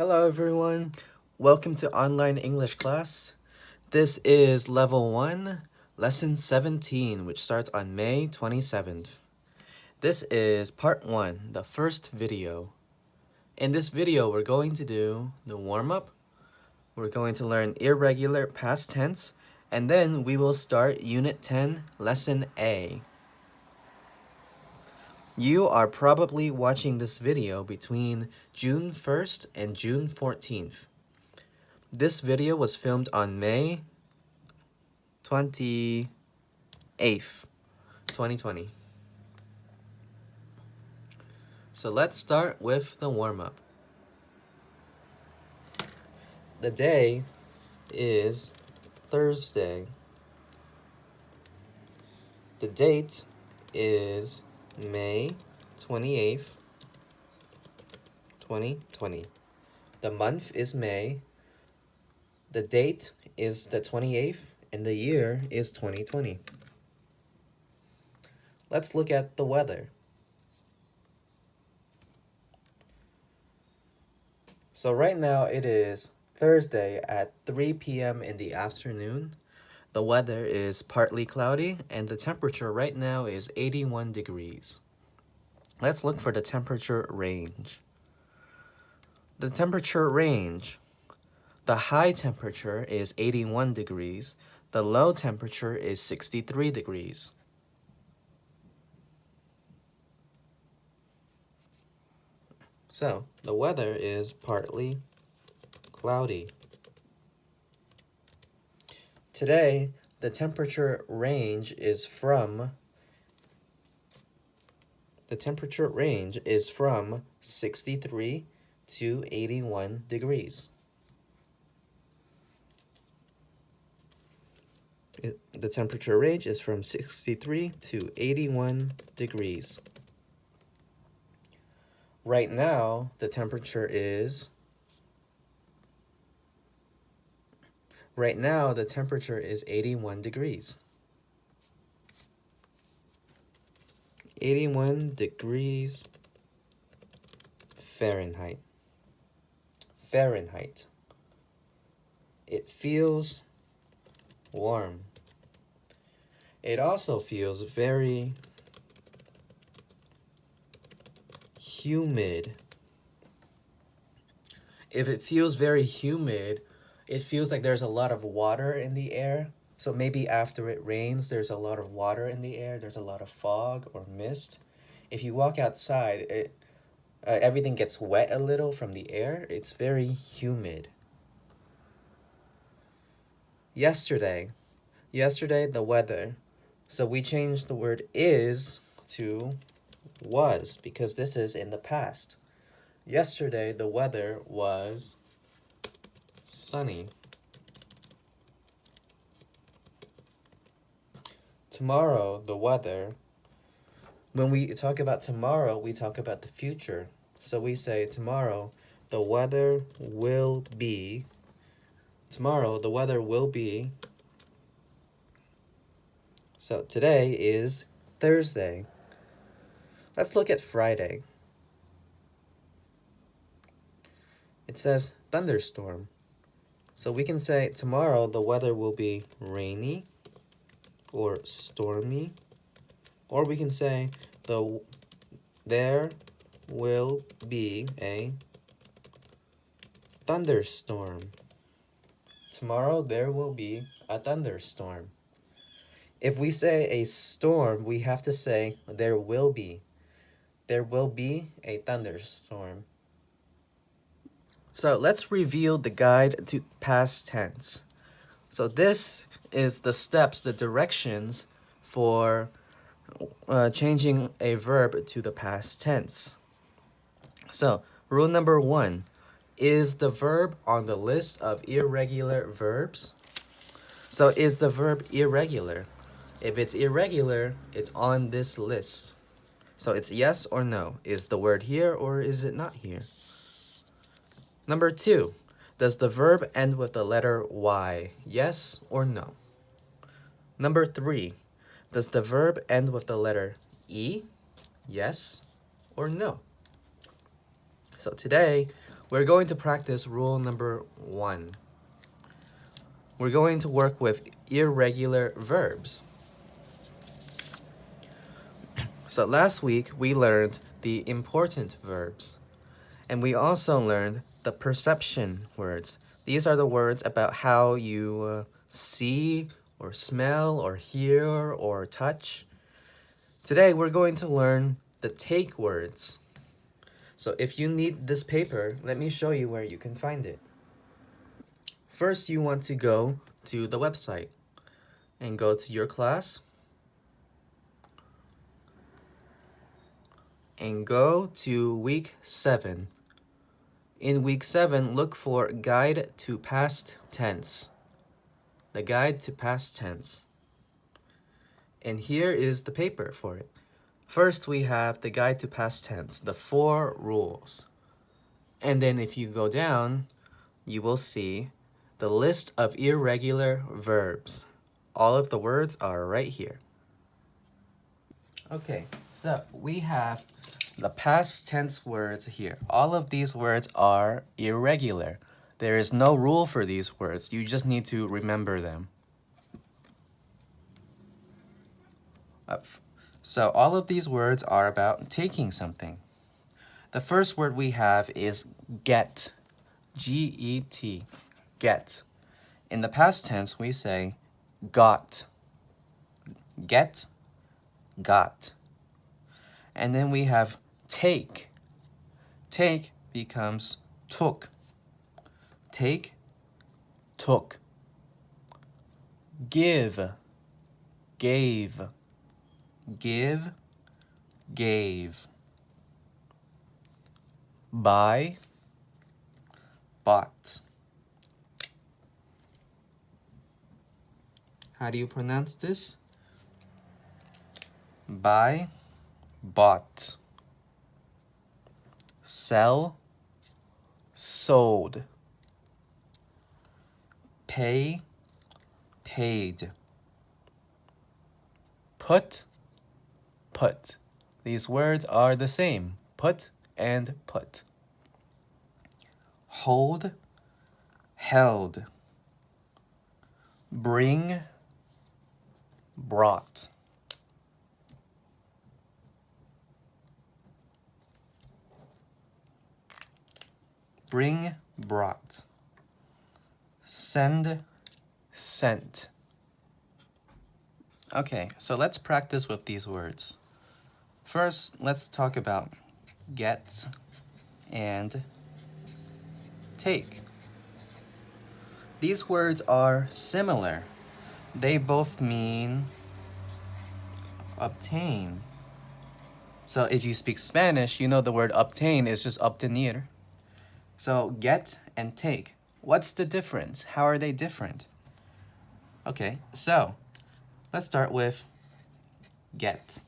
Hello everyone, welcome to online English class. This is level 1, lesson 17, which starts on May 27th. This is part 1, the first video. In this video, we're going to do the warm-up, we're going to learn irregular past tense, and then we will start Unit 10, Lesson A. You are probably watching this video between June 1st and June 14th. This video was filmed on May 28th, 2020. So let's start with the warm-up. The day is Thursday. The date is May 28th, 2020. The month is May. The date is the 28th, and the year is 2020. Let's look at the weather. So right now it is Thursday at 3 p.m. in the afternoon. The weather is partly cloudy, and the temperature right now is 81 degrees. Let's look for the temperature range. The temperature range. The high temperature is 81 degrees. The low temperature is 63 degrees. So, the weather is partly cloudy. Today, the temperature range is from 63 to 81 degrees. The temperature range is from 63 to 81 degrees. Right now, the temperature is 81 degrees. 81 degrees Fahrenheit. It feels warm. It also feels very humid. If it feels very humid, it feels like there's a lot of water in the air. So maybe after it rains, there's a lot of water in the air. There's a lot of fog or mist. If you walk outside, everything gets wet a little from the air. It's very humid. Yesterday, the weather. So we changed the word is to was because this is in the past. Yesterday, the weather was sunny. Tomorrow, the weather. When we talk about tomorrow, we talk about the future. So we say tomorrow, the weather will be. Tomorrow, the weather will be. So today is Thursday. Let's look at Friday. It says thunderstorm. So we can say tomorrow the weather will be rainy or stormy. Or we can say there will be a thunderstorm. Tomorrow there will be a thunderstorm. If we say a storm, we have to say there will be. There will be a thunderstorm. So let's review the guide to past tense. So this is the steps, the directions for changing a verb to the past tense. So rule number 1, is the verb on the list of irregular verbs? So is the verb irregular? If it's irregular, it's on this list. So it's yes or no. Is the word here or is it not here? Number 2, does the verb end with the letter Y? Yes or no? Number 3, does the verb end with the letter E? Yes or no? So today, We're going to practice rule number 1. We're going to work with irregular verbs. So last week we learned the important verbs, and we also learned the perception words. These are the words about how you see or smell or hear or touch. Today we're going to learn the take words. So if you need this paper, let me show you where you can find it. First, you want to go to the website and go to your class and go to week 7. In week 7, look for Guide to Past Tense. The Guide to Past Tense. And here is the paper for it. First, we have the Guide to Past Tense, the 4 rules. And then if you go down, you will see the list of irregular verbs. All of the words are right here. Okay, so we have the past tense words here. All of these words are irregular. There is no rule for these words. You just need to remember them. So all of these words are about taking something. The first word we have is get. G-E-T. Get. In the past tense, we say got. Get, got. And then we have take. Take becomes took. Take, took. Give, gave. Give, gave. Buy, bought. How do you pronounce this? Buy, bought. Sell, sold. Pay, paid. Put, put. These words are the same. Put and put. Hold, held. Bring, brought. Bring, brought. Send, sent. Okay, so let's practice with these words. First, let's talk about get and take. These words are similar. They both mean obtain. So if you speak Spanish, you know the word obtain is just obtener. So get and take. What's the difference? How are they different? Okay, so let's start with get.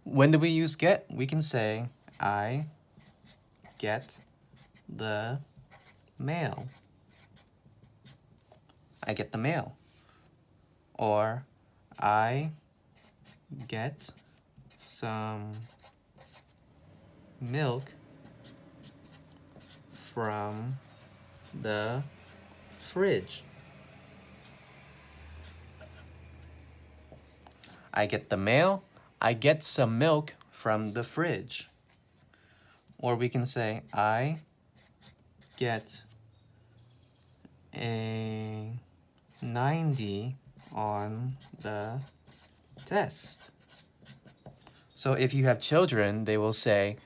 When do we use get? We can say, I get the mail. I get the mail. Or I get some milk from the fridge. I get the mail. I get some milk from the fridge. Or we can say, I get a 90 on the test. So if you have children, they will say,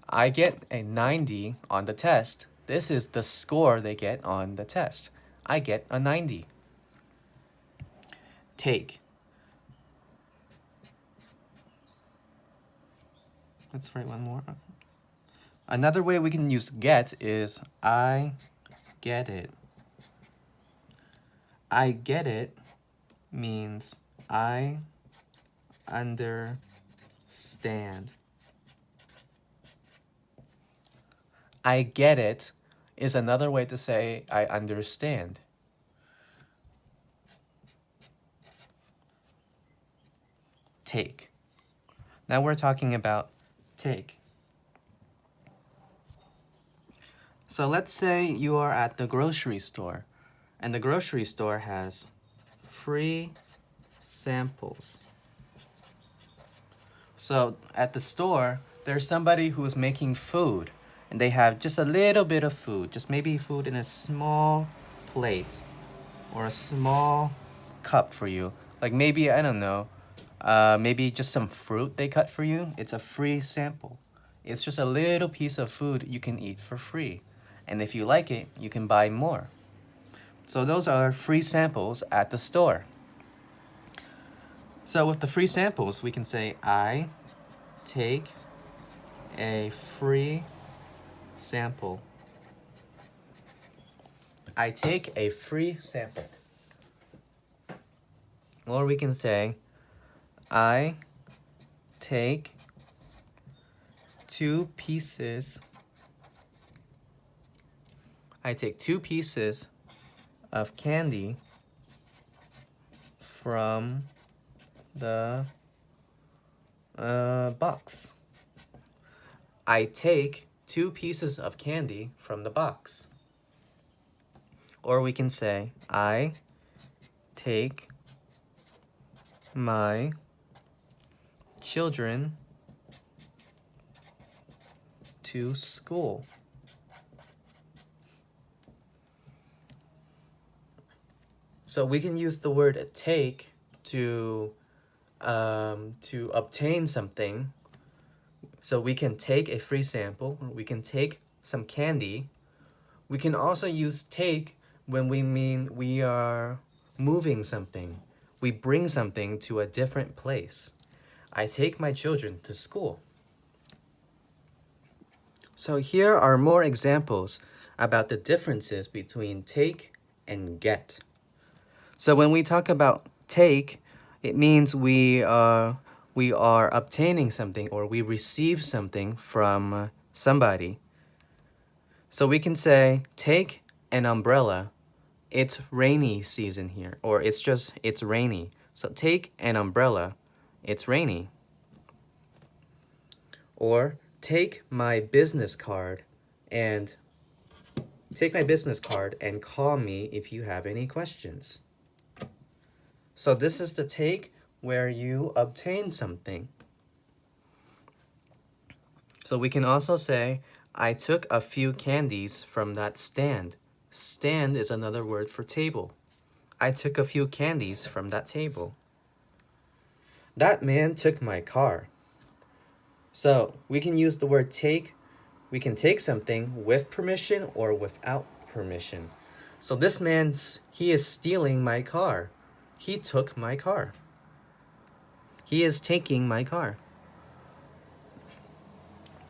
I get a 90 on the test. This is the score they get on the test. I get a 90. Take. Let's write one more. Another way we can use get is I get it. I get it means I understand. I get it is another way to say I understand. Take. Now we're talking about take. So let's say you are at the grocery store, and the grocery store has free samples. So at the store, there's somebody who's making food, and they have just a little bit of food, just maybe food in a small plate or a small cup for you. Like maybe, I don't know, maybe just some fruit they cut for you. It's a free sample. It's just a little piece of food you can eat for free. And if you like it, you can buy more. So those are free samples at the store. So with the free samples, we can say, I take a free sample. I take a free sample. Or we can say, I take 2 pieces. I take 2 pieces of candy from the box. I take 2 pieces of candy from the box. Or we can say, I take my children to school. So we can use the word take to obtain something. So we can take a free sample, we can take some candy. We can also use take when we mean we are moving something. We bring something to a different place. I take my children to school. So here are more examples about the differences between take and get. So when we talk about take, it means we are obtaining something or we receive something from somebody. So we can say, take an umbrella. It's rainy season here, or it's rainy. So take an umbrella. It's rainy. Or take my business card and call me if you have any questions. So this is the take where you obtain something. So we can also say, I took a few candies from that stand. Stand is another word for table. I took a few candies from that table. That man took my car. So we can use the word take. We can take something with permission or without permission. So this he is stealing my car. He took my car. He is taking my car.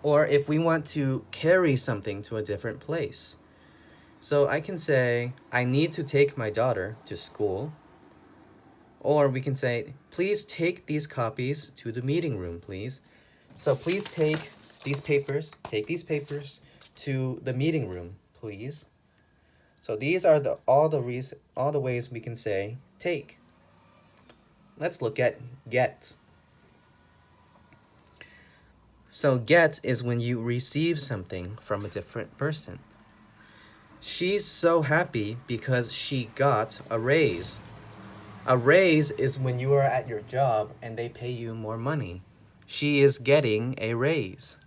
Or if we want to carry something to a different place. So I can say, I need to take my daughter to school. Or we can say, please take these copies to the meeting room, please. So please take these papers to the meeting room, please. So these are all the ways we can say take. Let's look at get. So get is when you receive something from a different person. She's so happy because she got a raise. A raise is when you are at your job and they pay you more money. She is getting a raise.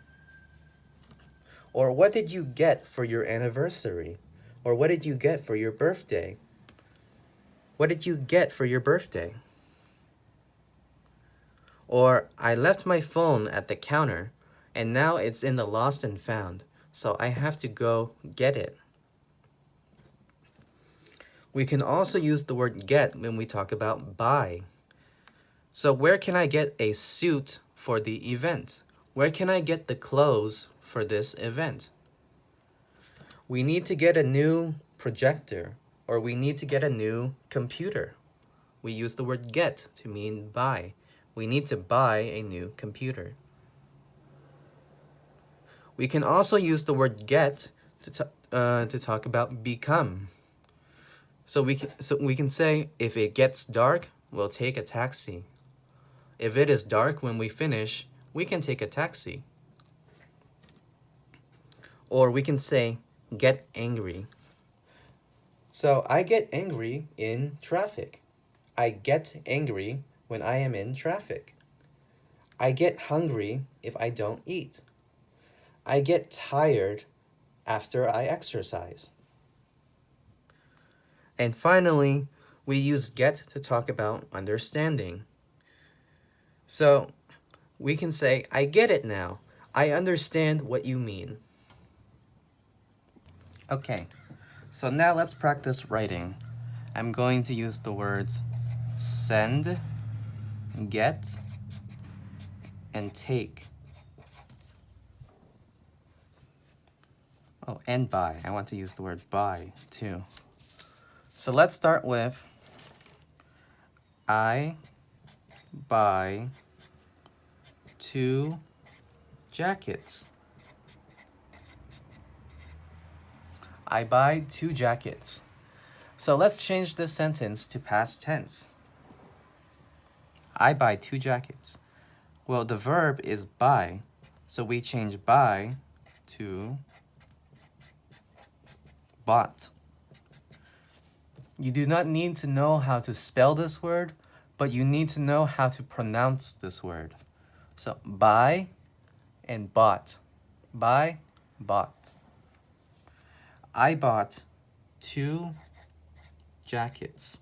Or what did you get for your anniversary? Or what did you get for your birthday? What did you get for your birthday? Or I left my phone at the counter and now it's in the lost and found, so I have to go get it. We can also use the word get when we talk about buy. So where can I get a suit for the event? Where can I get the clothes for this event? We need to get a new projector, or we need to get a new computer. We use the word get to mean buy. We need to buy a new computer. We can also use the word get to talk about become. So we can say, if it gets dark, we'll take a taxi. If it is dark when we finish, we can take a taxi. Or we can say, get angry. So I get angry in traffic. I get angry when I am in traffic. I get hungry if I don't eat. I get tired after I exercise. And finally, we use get to talk about understanding. So we can say, I get it now. I understand what you mean. Okay, so now let's practice writing. I'm going to use the words send, get, and take. Oh, and buy. I want to use the word buy too. So let's start with I buy 2 jackets. I buy 2 jackets. So let's change this sentence to past tense. I buy 2 jackets. Well, the verb is buy, so we change buy to bought. You do not need to know how to spell this word, but you need to know how to pronounce this word. So buy and bought. Buy, bought. I bought 2 jackets.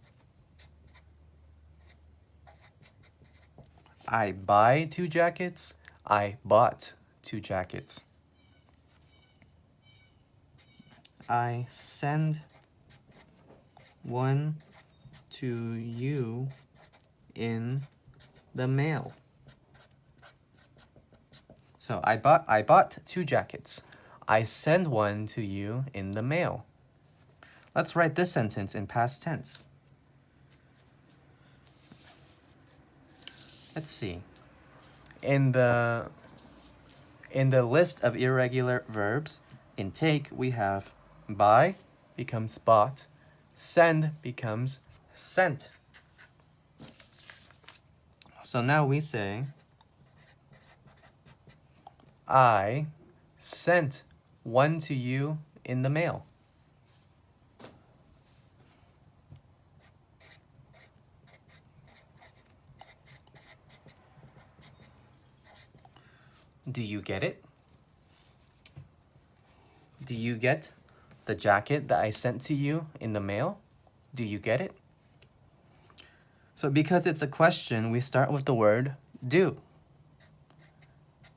I buy 2 jackets. I bought 2 jackets. I send one to you in the mail. So I bought 2 jackets. I send one to you in the mail. Let's write this sentence in past tense. Let's see. In the list of irregular verbs, in take we have buy becomes bought, send becomes sent. So now we say I sent one to you in the mail. Do you get it? Do you get the jacket that I sent to you in the mail? Do you get it? So because it's a question, we start with the word do.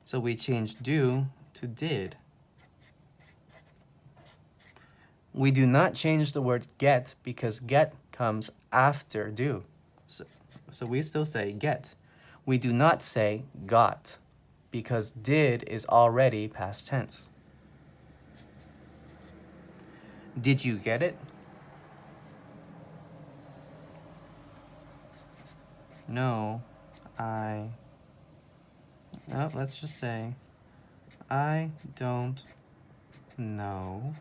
So we change do to did. We do not change the word get because get comes after do. So we still say get. We do not say got because did is already past tense. Did you get it? No, let's just say, I don't know.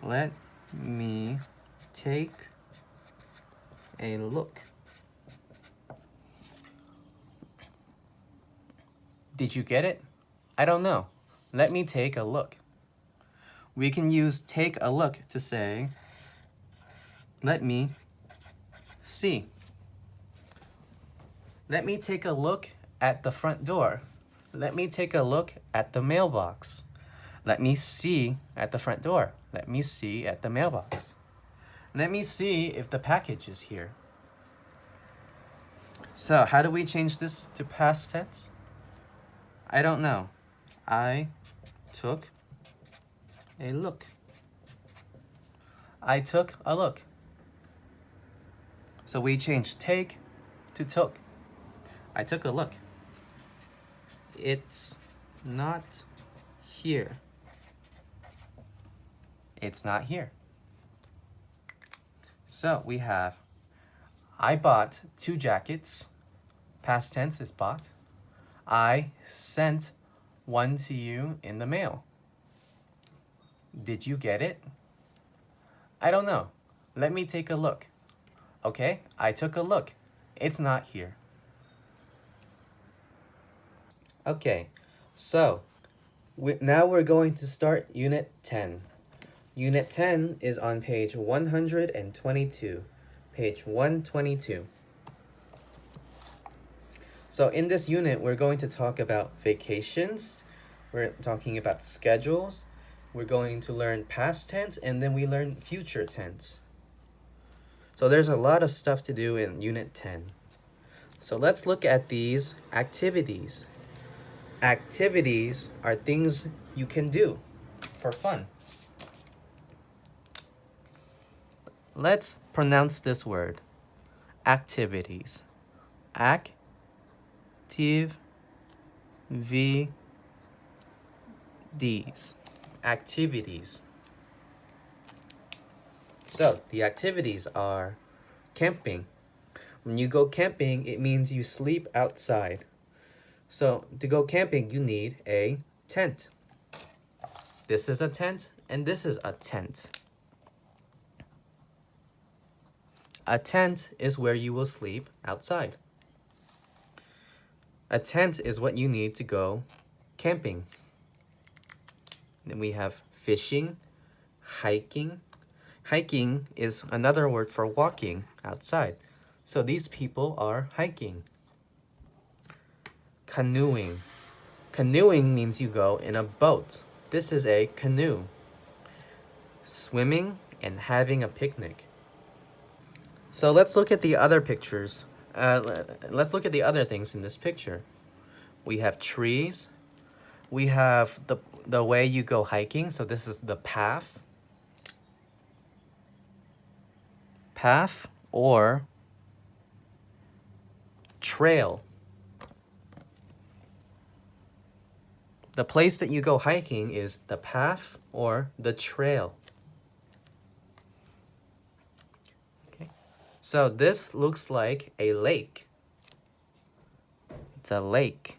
Let me take a look. Did you get it? I don't know. Let me take a look. We can use take a look to say, let me see. Let me take a look at the front door. Let me take a look at the mailbox. Let me see at the front door. Let me see at the mailbox. Let me see if the package is here. So how do we change this to past tense? I don't know. I took a look. I took a look. So we change take to took. I took a look. It's not here. It's not here. So we have I bought 2 jackets. Past tense is bought. I sent one to you in the mail. Did you get it? I don't know. Let me take a look. Okay, I took a look. It's not here. Okay, so Now we're going to start Unit 10. Unit 10 is on page 122. Page 122. So in this unit, we're going to talk about vacations. We're talking about schedules. We're going to learn past tense, and then we learn future tense. So there's a lot of stuff to do in Unit 10. So let's look at these activities. Activities are things you can do for fun. Let's pronounce this word. Activities. Activities. So the activities are camping. When you go camping, it means you sleep outside. So to go camping, you need a tent. This is a tent, and this is a tent. A tent is where you will sleep outside. A tent is what you need to go camping. Then we have fishing, hiking. Hiking is another word for walking outside. So these people are hiking. Canoeing. Canoeing means you go in a boat. This is a canoe. Swimming and having a picnic. So let's look at the other pictures. Let's look at the other things in this picture. We have trees. We have the way you go hiking. So this is the path. Path or trail. The place that you go hiking is the path or the trail. Okay. So this looks like a lake. It's a lake.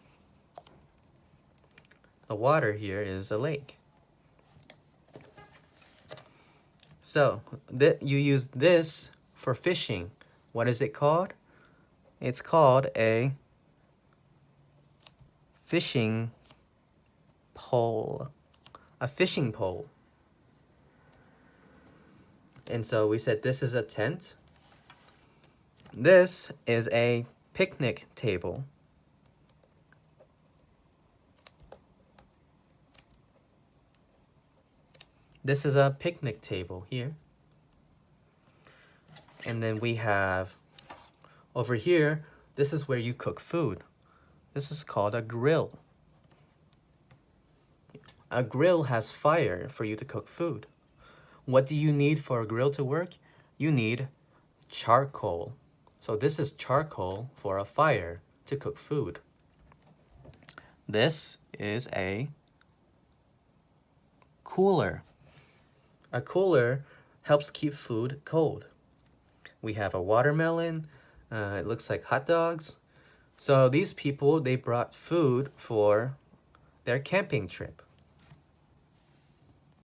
The water here is a lake. So you use this for fishing. What is it called? It's called a fishing pole. A fishing pole. And so we said this is a tent. This is a picnic table. This is a picnic table here. And then we have over here, this is where you cook food. This is called a grill. A grill has fire for you to cook food. What do you need for a grill to work? You need charcoal. So this is charcoal for a fire to cook food. This is a cooler. A cooler helps keep food cold. We have a watermelon. It looks like hot dogs. So these people, they brought food for their camping trip.